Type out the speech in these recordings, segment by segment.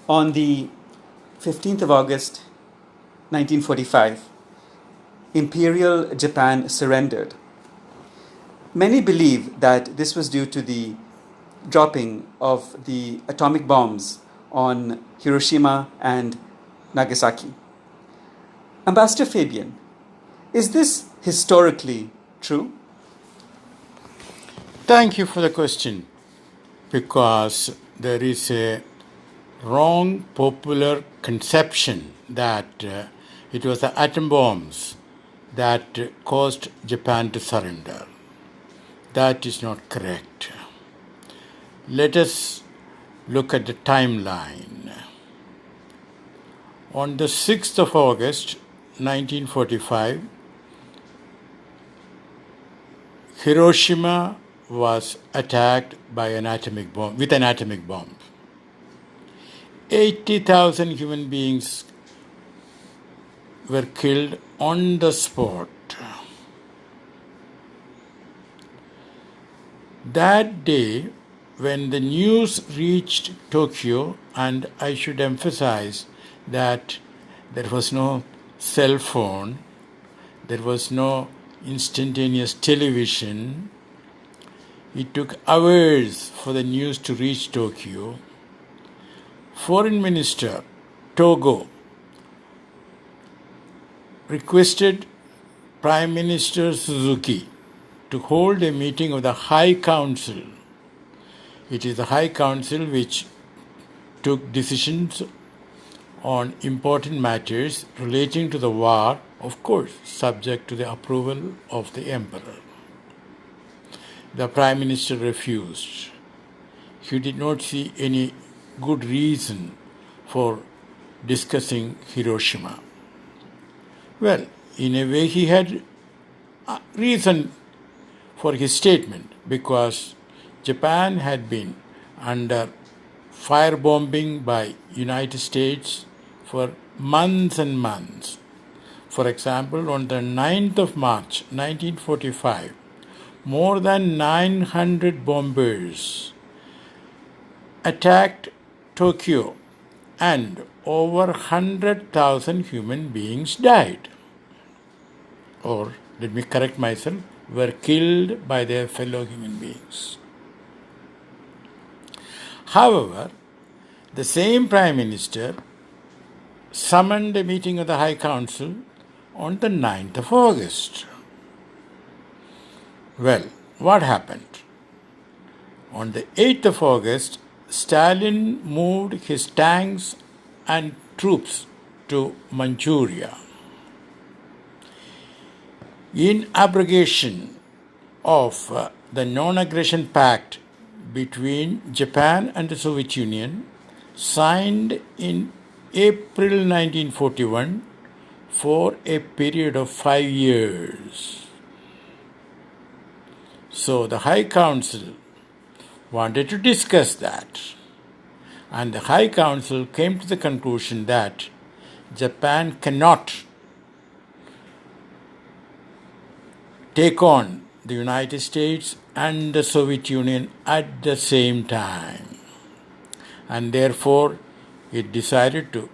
On the 15th of August, 1945, Imperial Japan surrendered. Many believe that this was due to the dropping of the atomic bombs on Hiroshima and Nagasaki. Ambassador Fabian, is this historically true? Thank you for the question, because there is a wrong popular conception that it was the atom bombs that caused Japan to surrender. That is not correct. Let us look at the timeline. On the 6th of August 1945, Hiroshima was attacked by an atomic bomb, with an atomic bomb. 80,000 human beings were killed on the spot. That day, when the news reached Tokyo, and I should emphasize that there was no cell phone, there was no instantaneous television, it took hours for the news to reach Tokyo. Foreign Minister Togo requested Prime Minister Suzuki to hold a meeting of the High Council. It is the High Council which took decisions on important matters relating to the war, of course, subject to the approval of the Emperor. The Prime Minister refused. He did not see any good reason for discussing Hiroshima. Well, in a way he had a reason for his statement, because Japan had been under firebombing by United States for months and months. For example, on the 9th of March 1945, more than 900 bombers attacked Tokyo, and over 100,000 human beings died. Or, let me correct myself, were killed by their fellow human beings. However, the same Prime Minister summoned a meeting of the High Council on the 9th of August. Well, what happened? On the 8th of August, Stalin moved his tanks and troops to Manchuria. In abrogation of the non-aggression pact between Japan and the Soviet Union, signed in April 1941 for a period of 5 years. So the High Council wanted to discuss that, and the High Council came to the conclusion that Japan cannot take on the United States and the Soviet Union at the same time, and therefore it decided to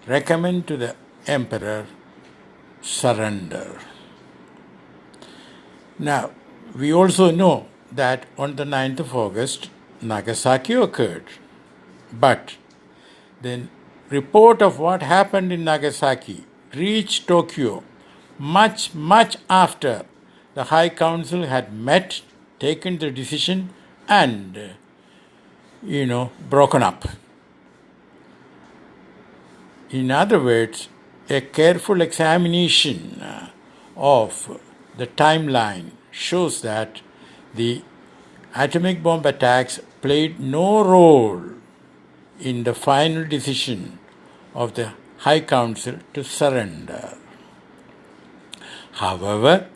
recommend to the Emperor surrender. Now, we also know that on the 9th of August, Nagasaki occurred. But the report of what happened in Nagasaki reached Tokyo much after the High Council had met, taken the decision, and, broken up. In other words, a careful examination of the timeline shows that the atomic bomb attacks played no role in the final decision of the High Council to surrender. However,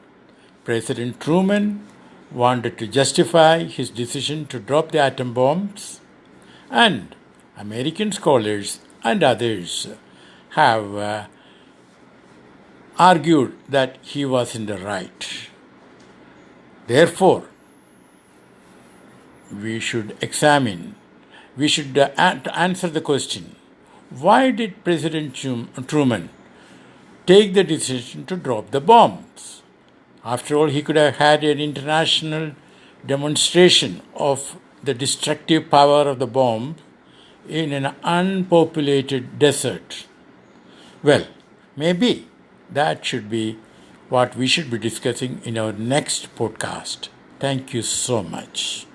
President Truman wanted to justify his decision to drop the atom bombs, and American scholars and others have argued that he was in the right. Therefore, we should examine we should answer the question, why did President Truman take the decision to drop the bombs? After all, he could have had an international demonstration of the destructive power of the bomb in an unpopulated desert. Well, maybe that should be what we should be discussing in our next podcast. Thank you so much.